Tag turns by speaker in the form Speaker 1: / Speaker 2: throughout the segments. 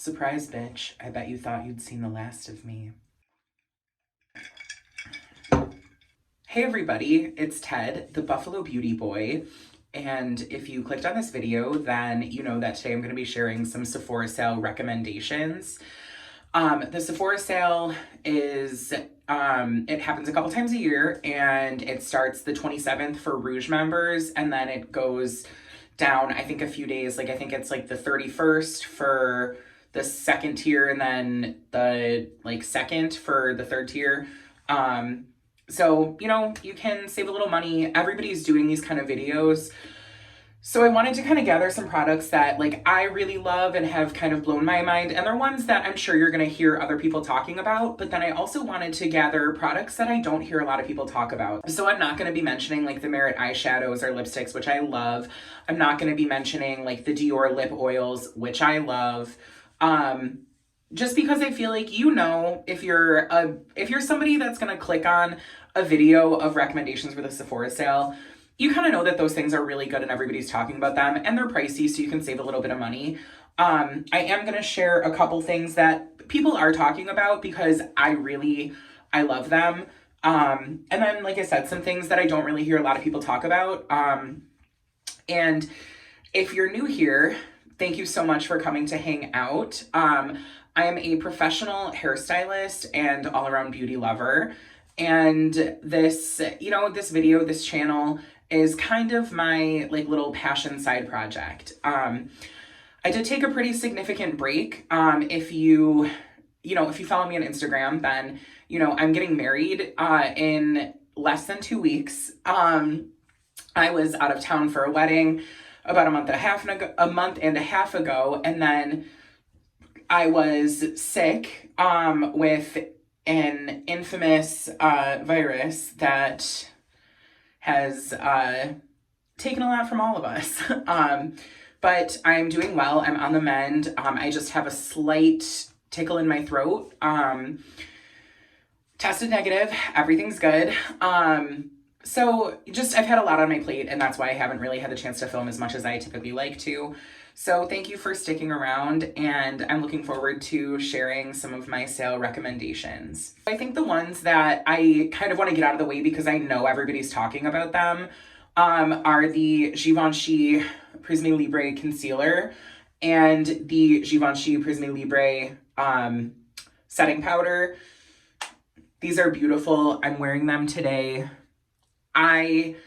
Speaker 1: Surprise, bitch. I bet you thought you'd seen the last of me. Hey everybody, it's Ted, the Buffalo Beauty Boy. And if you clicked on this video, then you know that today I'm going to be sharing some Sephora sale recommendations. The Sephora sale is, it happens a couple times a year, and it starts the 27th for Rouge members, and then it goes down, I think, a few days. Like, I think it's like the 31st for the second tier, and then the second for the third tier. So, you know, you can save a little money. Everybody's doing these kind of videos. So I wanted to kind of gather some products that I really love and have kind of blown my mind. And they're ones that I'm sure you're going to hear other people talking about. But then I also wanted to gather products that I don't hear a lot of people talk about. So I'm not going to be mentioning the Merit eyeshadows or lipsticks, which I love. I'm not going to be mentioning the Dior lip oils, which I love. Just because I feel like, if you're somebody that's going to click on a video of recommendations for the Sephora sale, you kind of know that those things are really good and everybody's talking about them, and they're pricey, so you can save a little bit of money. I am going to share a couple things that people are talking about because I love them. And then, like I said, some things that I don't really hear a lot of people talk about. And if you're new here, thank you so much for coming to hang out. I am a professional hairstylist and all-around beauty lover. And this channel is kind of my little passion side project. I did take a pretty significant break. If you follow me on Instagram, then I'm getting married in less than 2 weeks. I was out of town for a wedding about a month and a half ago, and then I was sick with an infamous virus that has taken a lot from all of us. But I'm doing well. I'm on the mend. I just have a slight tickle in my throat. Tested negative. Everything's good. So I've had a lot on my plate, and that's why I haven't really had the chance to film as much as I typically like to. So thank you for sticking around, and I'm looking forward to sharing some of my sale recommendations. I think the ones that I kind of want to get out of the way because I know everybody's talking about them are the Givenchy Prisme Libre Concealer and the Givenchy Prisme Libre Setting Powder. These are beautiful. I'm wearing them today. I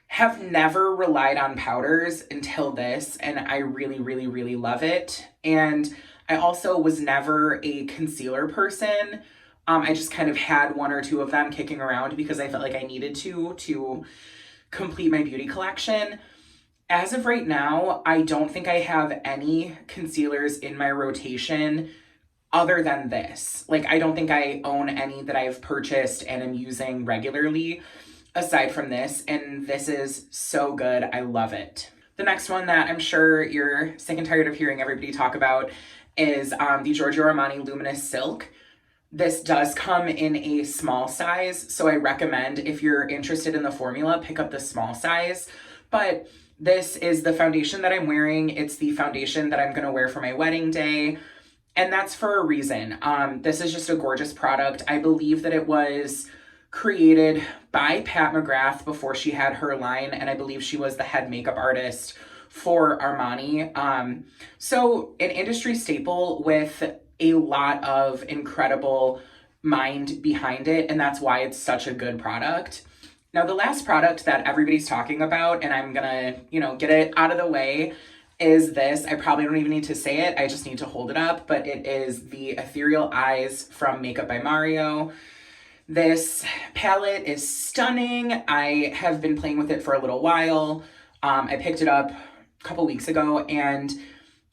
Speaker 1: have never relied on powders until this, and I really, really, really love it. And I also was never a concealer person. I just kind of had one or two of them kicking around because I felt like I needed to complete my beauty collection. As of right now, I don't think I have any concealers in my rotation other than this. I don't think I own any that I've purchased and am using regularly aside from this, and this is so good. I love it. The next one that I'm sure you're sick and tired of hearing everybody talk about is the Giorgio Armani Luminous Silk. This does come in a small size, so I recommend, if you're interested in the formula, pick up the small size. But this is the foundation that I'm wearing. It's the foundation that I'm going to wear for my wedding day, and that's for a reason. This is just a gorgeous product. I believe that it was created by Pat McGrath before she had her line, and I believe she was the head makeup artist for Armani. So an industry staple with a lot of incredible mind behind it, and that's why it's such a good product. Now, the last product that everybody's talking about, and I'm gonna, get it out of the way, is this. I probably don't even need to say it. I just need to hold it up, but it is the Ethereal Eyes from Makeup by Mario. This palette is stunning. I have been playing with it for a little while. I picked it up a couple weeks ago, and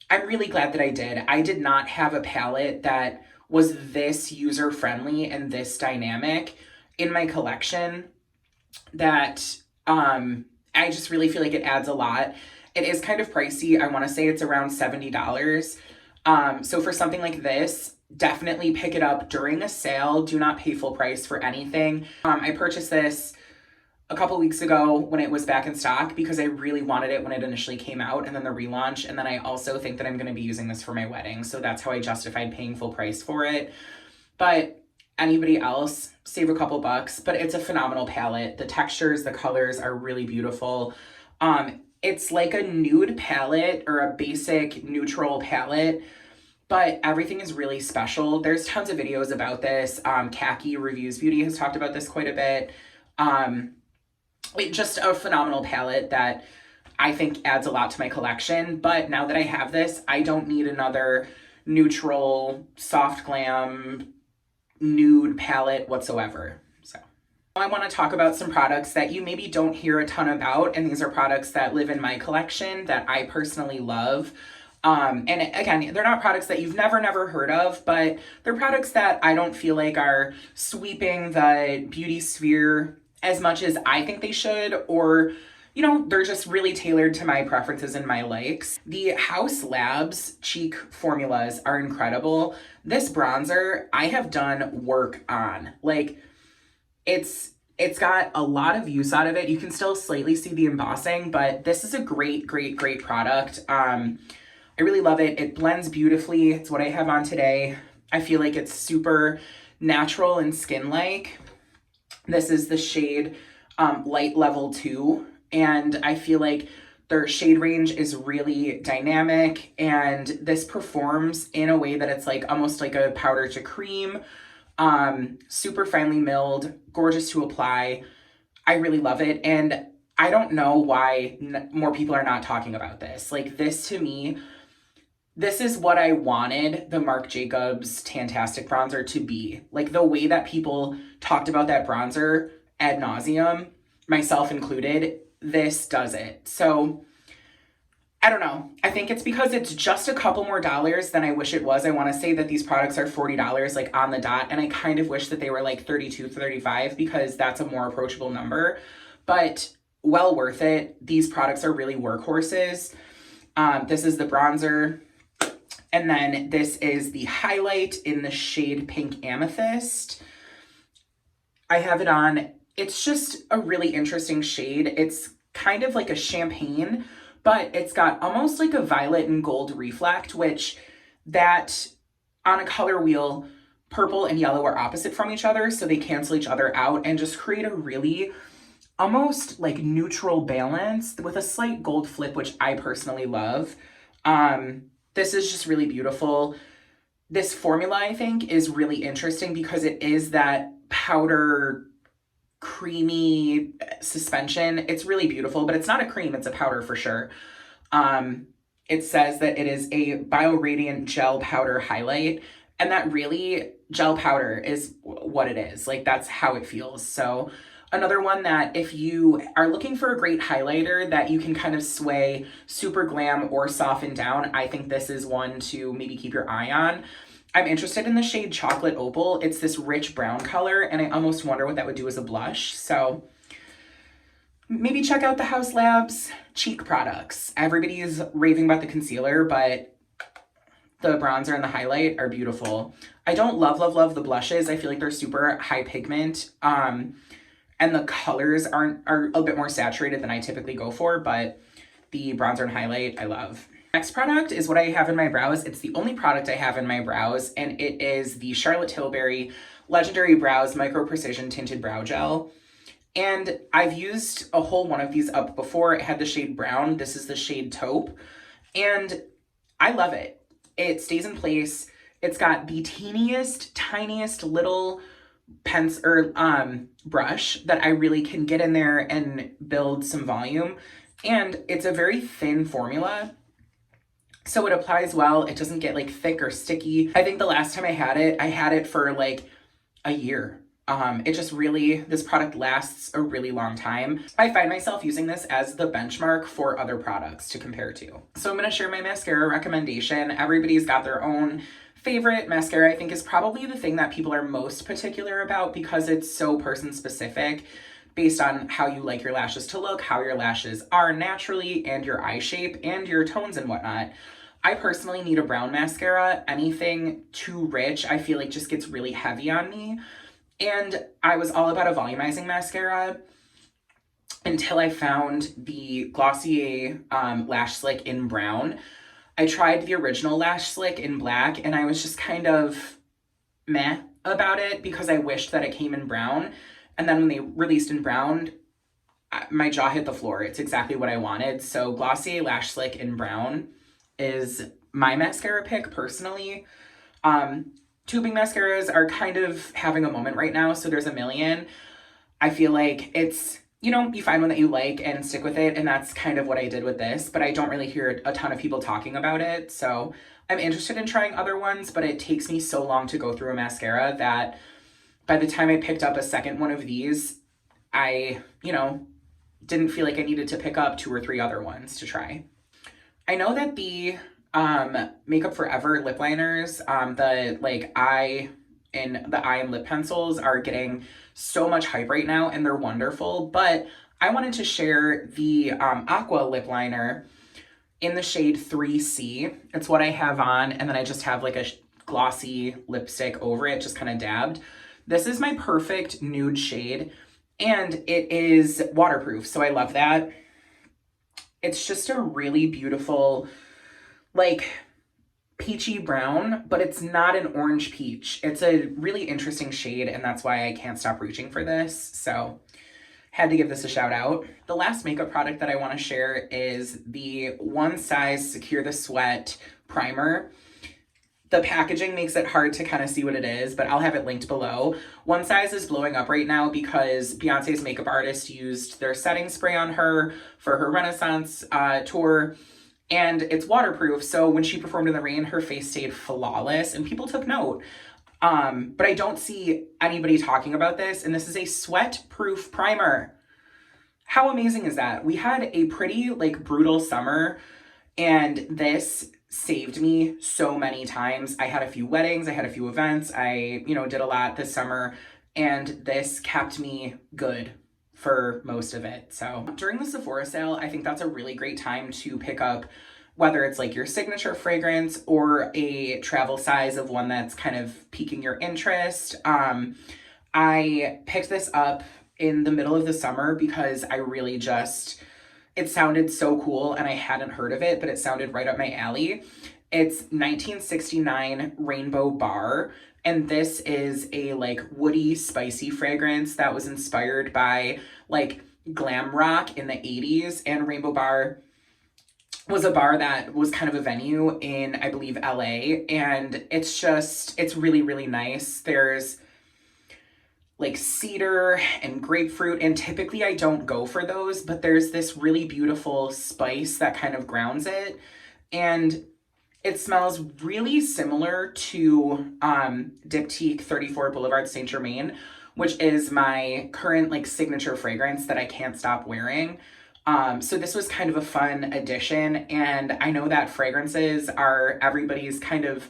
Speaker 1: I'm really glad that I did. I did not have a palette that was this user-friendly and this dynamic in my collection that I just really feel like it adds a lot. It is kind of pricey. I want to say it's around $70. So for something like this, definitely pick it up during a sale. Do not pay full price for anything. I purchased this a couple weeks ago when it was back in stock because I really wanted it when it initially came out, and then the relaunch. And then I also think that I'm going to be using this for my wedding. So that's how I justified paying full price for it. But anybody else, save a couple bucks, but it's a phenomenal palette. The textures, the colors are really beautiful. It's like a nude palette or a basic neutral palette, but everything is really special. There's tons of videos about this. Khaki Reviews Beauty has talked about this quite a bit. Just a phenomenal palette that I think adds a lot to my collection. But now that I have this, I don't need another neutral, soft glam, nude palette whatsoever. So I want to talk about some products that you maybe don't hear a ton about, and these are products that live in my collection that I personally love. And again, they're not products that you've never heard of, but they're products that I don't feel like are sweeping the beauty sphere as much as I think they should, or, you know, they're just really tailored to my preferences and my likes. The Haus Labs cheek formulas are incredible. This bronzer I have done work on. Like, it's got a lot of use out of it. You can still slightly see the embossing, but this is a great product. I really love it. It blends beautifully. It's what I have on today. I feel like it's super natural and skin-like. This is the shade Light Level 2, and I feel like their shade range is really dynamic, and this performs in a way that it's like almost like a powder to cream, super finely milled, gorgeous to apply. I really love it, and I don't know why more people are not talking about this. Like, this to me, this is what I wanted the Marc Jacobs Tantastic bronzer to be. Like, the way that people talked about that bronzer ad nauseum, myself included, this does it. So I don't know. I think it's because it's just a couple more dollars than I wish it was. I want to say that these products are $40 like on the dot, and I kind of wish that they were like $32, $35 because that's a more approachable number, but well worth it. These products are really workhorses. This is the bronzer. And then this is the highlight in the shade Pink Amethyst. I have it on. It's just a really interesting shade. It's kind of like a champagne, but it's got almost like a violet and gold reflect, which that on a color wheel, purple and yellow are opposite from each other, so they cancel each other out and just create a really almost like neutral balance with a slight gold flip, which I personally love. This is just really beautiful. This formula, I think, is really interesting because it is that powder creamy suspension. It's really beautiful, but it's not a cream, it's a powder for sure. It says that it is a BioRadiant gel powder highlight, and that really, gel powder is what it is. Like, that's how it feels. So another one that if you are looking for a great highlighter that you can kind of sway super glam or soften down, I think this is one to maybe keep your eye on. I'm interested in the shade Chocolate Opal. It's this rich brown color, and I almost wonder what that would do as a blush. So maybe check out the Haus Labs cheek products. Everybody is raving about the concealer, but the bronzer and the highlight are beautiful. I don't love the blushes. I feel like they're super high pigment. And the colors are a bit more saturated than I typically go for, but the bronzer and highlight I love. Next product is what I have in my brows. It's the only product I have in my brows, and it is the Charlotte Tilbury Legendary Brows Micro Precision Tinted Brow Gel. And I've used a whole one of these up before. It had the shade brown. This is the shade taupe, and I love it. It stays in place. It's got the teeniest, tiniest little pencil or brush that I really can get in there and build some volume, and it's a very thin formula, so it applies well. It doesn't get like thick or sticky. I think the last time I had it for like a year. It just really, this product lasts a really long time. I find myself using this as the benchmark for other products to compare to. So I'm going to share my mascara recommendation. Everybody's got their own favorite. Mascara, I think, is probably the thing that people are most particular about because it's so person specific based on how you like your lashes to look, how your lashes are naturally, and your eye shape and your tones and whatnot. I personally need a brown mascara. Anything too rich, I feel like just gets really heavy on me. And I was all about a volumizing mascara. until I found the Glossier Lash Slick in brown. I tried the original Lash Slick in black, and I was just kind of meh about it because I wished that it came in brown. And then when they released in brown, my jaw hit the floor. It's exactly what I wanted. So Glossier Lash Slick in brown is my mascara pick personally. Tubing mascaras are kind of having a moment right now, so there's a million. I feel like it's, you know, you find one that you like and stick with it, and that's kind of what I did with this, but I don't really hear a ton of people talking about it, so I'm interested in trying other ones, but it takes me so long to go through a mascara that by the time I picked up a second one of these, I, you know, didn't feel like I needed to pick up 2 or 3 other ones to try. I know that the Makeup Forever lip liners, the eye and lip pencils are getting so much hype right now, and they're wonderful, but I wanted to share the Aqua lip liner in the shade 3C. It's what I have on, and then I just have like a glossy lipstick over it, just kind of dabbed. This is my perfect nude shade, and it is waterproof, so I love that. It's just a really beautiful, like, peachy brown, but it's not an orange peach. It's a really interesting shade, and that's why I can't stop reaching for this, so had to give this a shout out. The last makeup product that I want to share is the One Size Secure the Sweat Primer. The packaging makes it hard to kind of see what it is, but I'll have it linked below. One Size is blowing up right now because Beyonce's makeup artist used their setting spray on her for her Renaissance tour, and it's waterproof, so when she performed in the rain, her face stayed flawless, and people took note. But I don't see anybody talking about this, and this is a sweat-proof primer. How amazing is that? We had a pretty, like, brutal summer, and this saved me so many times. I had a few weddings, I had a few events, I, you know, did a lot this summer, and this kept me good for most of it. So during the Sephora sale, I think that's a really great time to pick up whether it's like your signature fragrance or a travel size of one that's kind of piquing your interest. I picked this up in the middle of the summer because I really just, it sounded so cool and I hadn't heard of it, but it sounded right up my alley. It's 1969 Rainbow Bar, and this is a like woody, spicy fragrance that was inspired by like glam rock in the 80s, and Rainbow Bar was a bar that was kind of a venue in, I believe, LA, and it's just, it's really, really nice. There's like cedar and grapefruit, and typically I don't go for those, but there's this really beautiful spice that kind of grounds it, and it smells really similar to Diptyque 34 Boulevard Saint Germain, which is my current like signature fragrance that I can't stop wearing. So this was kind of a fun addition, and I know that fragrances are everybody's kind of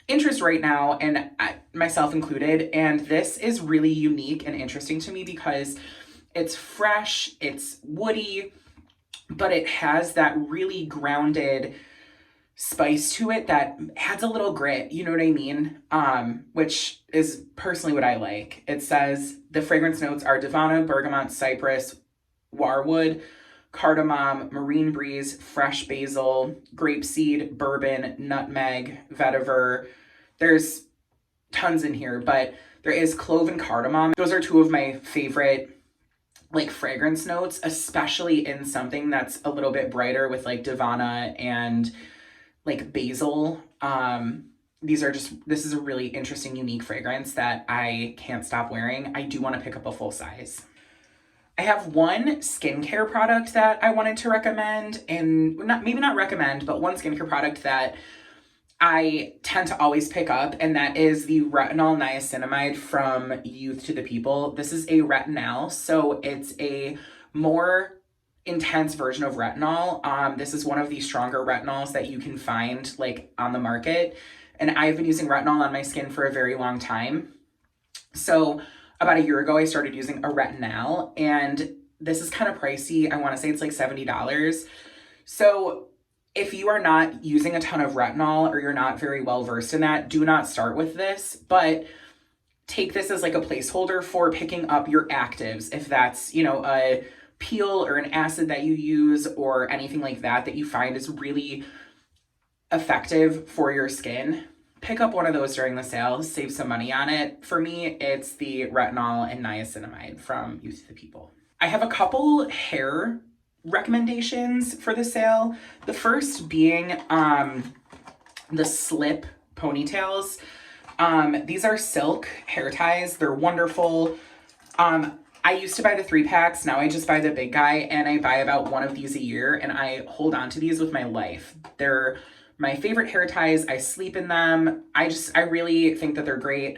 Speaker 1: interest right now, and myself included, and this is really unique and interesting to me because it's fresh, it's woody, but it has that really grounded spice to it that adds a little grit, you know what I mean? Which is personally what I like. It says the fragrance notes are Divana, bergamot, cypress, warwood, cardamom, marine breeze, fresh basil, grapeseed, bourbon, nutmeg, vetiver. There's tons in here, but there is clove and cardamom. Those are two of my favorite like fragrance notes, especially in something that's a little bit brighter with like Divana and like basil. This is a really interesting, unique fragrance that I can't stop wearing. I do want to pick up a full size. I have one skincare product that I wanted to recommend, and maybe not recommend, but one skincare product that I tend to always pick up, and that is the retinol niacinamide from Youth to the People. This is a retinol, so it's a more intense version of retinol. This is one of the stronger retinols that you can find like on the market, and I've been using retinol on my skin for a very long time. So about a year ago, I started using a retinol, and this is kind of pricey. I want to say it's like $70. So if you are not using a ton of retinol or you're not very well versed in that, do not start with this, but take this as like a placeholder for picking up your actives. If that's, you know, a peel or an acid that you use or anything like that that you find is really effective for your skin, pick up one of those during the sale, save some money on it. For me, it's the retinol and niacinamide from Youth to the People. I have a couple hair recommendations for the sale. The first being the slip ponytails. These are silk hair ties. They're wonderful. I used to buy the 3-packs. Now I just buy the big guy, and I buy about one of these a year, and I hold on to these with my life. They're my favorite hair ties. I sleep in them. I really think that they're great.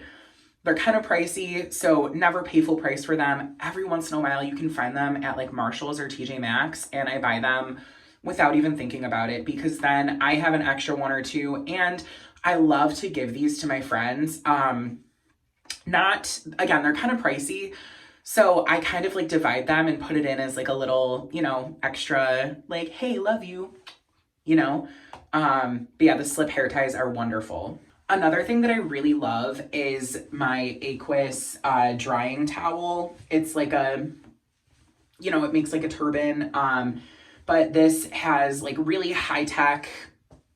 Speaker 1: They're kind of pricey, so never pay full price for them. Every once in a while, you can find them at like Marshall's or TJ Maxx, and I buy them without even thinking about it because then I have an extra one or two, and I love to give these to my friends. Again, they're kind of pricey, so I kind of like divide them and put it in as like a little, extra, like, hey, love you, But yeah, the slip hair ties are wonderful. Another thing that I really love is my Aquis drying towel. It's like it makes like a turban. But this has like really high tech,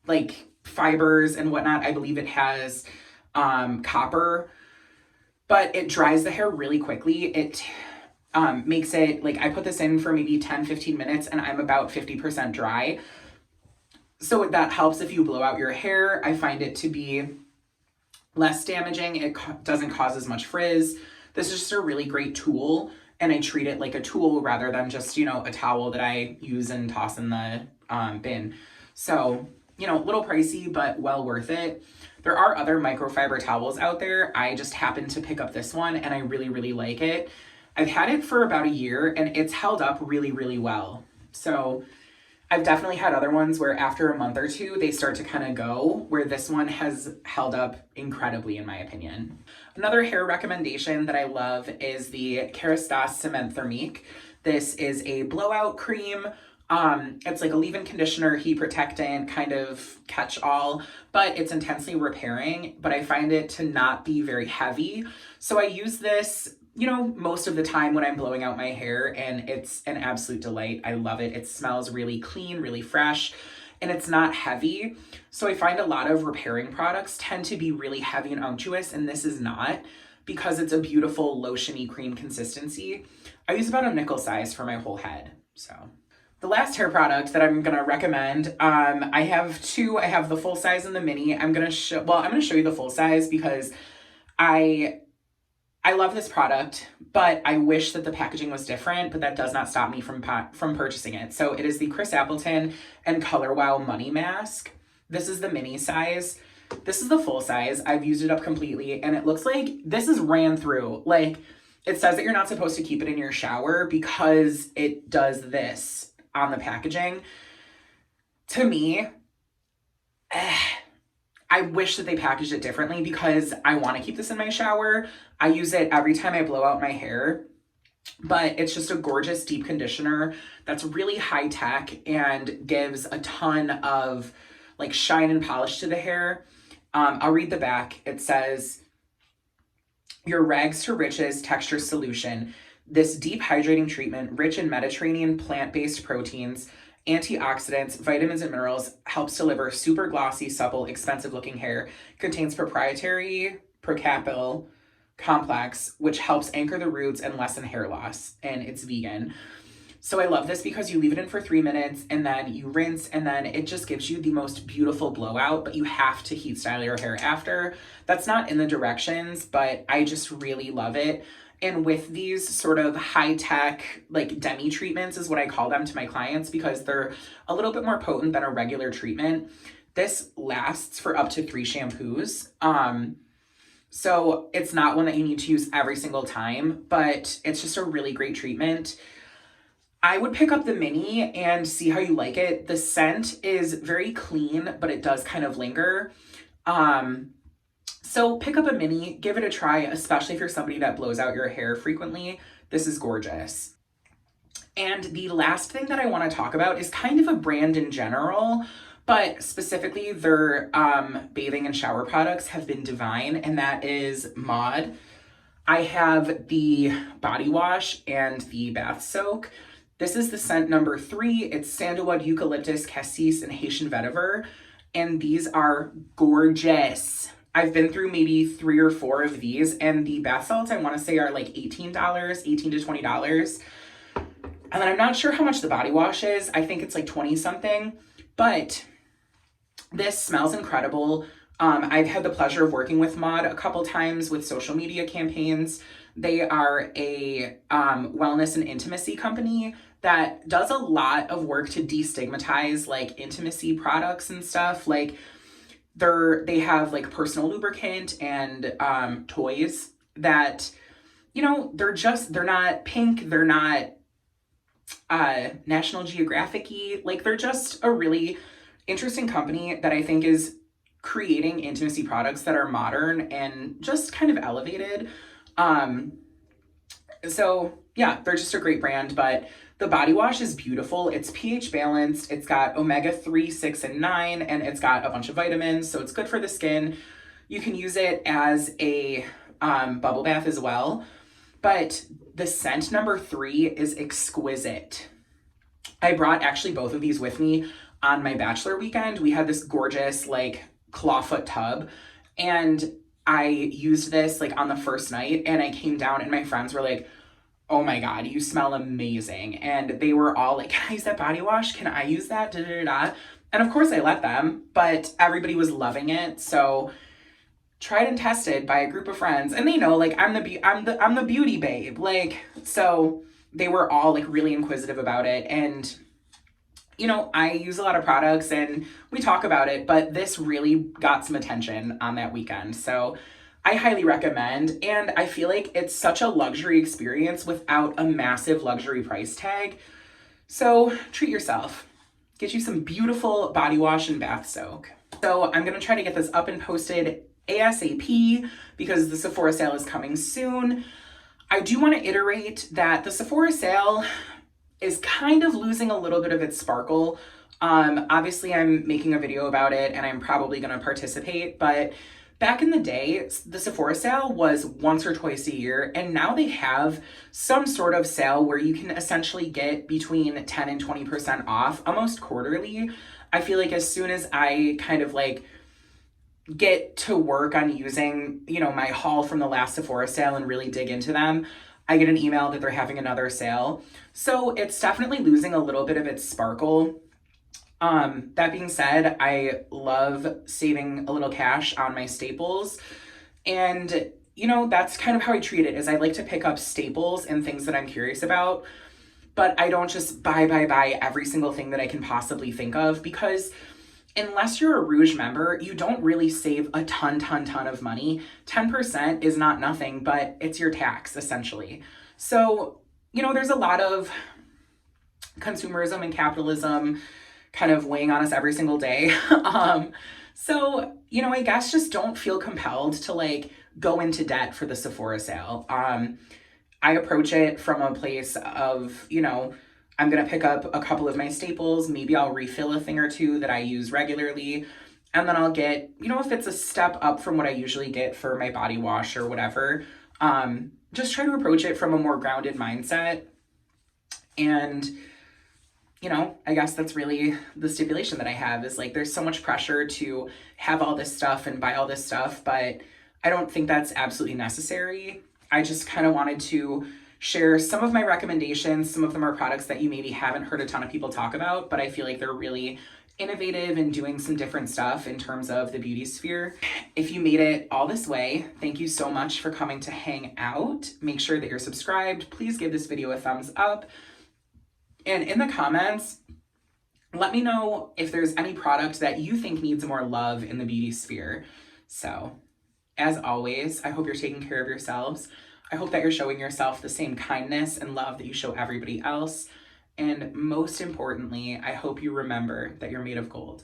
Speaker 1: like fibers and whatnot. I believe it has copper, but it dries the hair really quickly. It makes it like, I put this in for maybe 10-15 minutes and I'm about 50% dry. So that helps if you blow out your hair. I find it to be less damaging. It doesn't cause as much frizz. This is just a really great tool, and I treat it like a tool rather than just, a towel that I use and toss in the bin. So, a little pricey, but well worth it. There are other microfiber towels out there. I just happened to pick up this one, and I really, really like it. I've had it for about a year, and it's held up really, really well. So I've definitely had other ones where after a month or two, they start to kind of go, where this one has held up incredibly, in my opinion. Another hair recommendation that I love is the Kerastase Cement Thermique. This is a blowout cream. It's like a leave-in conditioner, heat protectant, kind of catch-all, but it's intensely repairing, but I find it to not be very heavy. So I use this most of the time when I'm blowing out my hair, and it's an absolute delight. I love it. It smells really clean, really fresh, and it's not heavy. So I find a lot of repairing products tend to be really heavy and unctuous, and this is not, because it's a beautiful lotiony cream consistency. I use about a nickel size for my whole head. So the last hair product that I'm going to recommend, I have two. I have the full size and the mini. I'm going to show you the full size because I love this product, but I wish that the packaging was different, but that does not stop me from purchasing it. So it is the Chris Appleton and Color Wow Money Mask. This is the mini size. This is the full size. I've used it up completely, and it looks like this is ran through. Like, it says that you're not supposed to keep it in your shower because it does this on the packaging. To me, I wish that they packaged it differently because I want to keep this in my shower. I use it every time I blow out my hair, but it's just a gorgeous deep conditioner that's really high tech and gives a ton of like shine and polish to the hair. I'll read the back. It says, your rags to riches texture solution. This deep hydrating treatment, rich in Mediterranean plant-based proteins, antioxidants, vitamins, and minerals, helps deliver super glossy, supple, expensive-looking hair. Contains proprietary procapil complex, which helps anchor the roots and lessen hair loss, and it's vegan. So I love this because you leave it in for 3 minutes, and then you rinse, and then it just gives you the most beautiful blowout, but you have to heat style your hair after. That's not in the directions, but I just really love it. And with these sort of high-tech, like demi treatments is what I call them to my clients because they're a little bit more potent than a regular treatment. This lasts for up to 3 shampoos. So it's not one that you need to use every single time, but it's just a really great treatment. I would pick up the mini and see how you like it. The scent is very clean, but it does kind of linger. So pick up a mini, give it a try, especially if you're somebody that blows out your hair frequently. This is gorgeous. And the last thing that I want to talk about is kind of a brand in general, but specifically their bathing and shower products have been divine, and that is Maud. I have the body wash and the bath soak. This is the scent number 3. It's sandalwood, eucalyptus, cassis, and Haitian vetiver. And these are gorgeous. I've been through maybe 3 or 4 of these, and the bath salts I want to say are like $18, $18 to $20. And then I'm not sure how much the body wash is. I think it's like 20 something, but this smells incredible. I've had the pleasure of working with Maud a couple times with social media campaigns. They are a wellness and intimacy company that does a lot of work to destigmatize like intimacy products and stuff. Like they have like personal lubricant and toys that, you know, they're not pink, they're not National Geographic-y. Like they're just a really interesting company that I think is creating intimacy products that are modern and just kind of elevated. So yeah, they're just a great brand, but the body wash is beautiful. It's pH balanced. It's got omega-3, 6, and 9, and it's got a bunch of vitamins, so it's good for the skin. You can use it as a bubble bath as well. But the scent number 3 is exquisite. I brought actually both of these with me on my bachelor weekend. We had this gorgeous like clawfoot tub, and I used this like on the first night, and I came down and my friends were like, oh my God, you smell amazing. And they were all like, can I use that body wash? Can I use that? Da, da, da, da. And of course I let them, but everybody was loving it. So tried and tested by a group of friends, and they know like I'm the beauty babe. Like, so they were all like really inquisitive about it. And you know, I use a lot of products and we talk about it, but this really got some attention on that weekend. So I highly recommend, and I feel like it's such a luxury experience without a massive luxury price tag. So treat yourself. Get you some beautiful body wash and bath soak. So I'm gonna try to get this up and posted ASAP because the Sephora sale is coming soon. I do want to iterate that the Sephora sale is kind of losing a little bit of its sparkle. Obviously I'm making a video about it and I'm probably gonna participate, but back in the day, the Sephora sale was once or twice a year, and now they have some sort of sale where you can essentially get between 10 and 20% off almost quarterly. I feel like as soon as I kind of like get to work on using, you know, my haul from the last Sephora sale and really dig into them, I get an email that they're having another sale. So it's definitely losing a little bit of its sparkle. That being said, I love saving a little cash on my staples. And, you know, that's kind of how I treat it, is I like to pick up staples and things that I'm curious about. But I don't just buy every single thing that I can possibly think of, because unless you're a Rouge member, you don't really save a ton of money. 10% is not nothing, but it's your tax essentially. So, you know, there's a lot of consumerism and capitalism kind of weighing on us every single day. So, you know, I guess just don't feel compelled to like go into debt for the Sephora sale. I approach it from a place of, you know, I'm going to pick up a couple of my staples. Maybe I'll refill a thing or two that I use regularly. And then I'll get, you know, if it's a step up from what I usually get for my body wash or whatever, just try to approach it from a more grounded mindset. And, you know, I guess that's really the stipulation that I have, is like, there's so much pressure to have all this stuff and buy all this stuff, but I don't think that's absolutely necessary. I just kind of wanted to share some of my recommendations. Some of them are products that you maybe haven't heard a ton of people talk about, but I feel like they're really innovative and doing some different stuff in terms of the beauty sphere. If you made it all this way, thank you so much for coming to hang out. Make sure that you're subscribed. Please give this video a thumbs up. And in the comments, let me know if there's any product that you think needs more love in the beauty sphere. So, as always, I hope you're taking care of yourselves. I hope that you're showing yourself the same kindness and love that you show everybody else. And most importantly, I hope you remember that you're made of gold.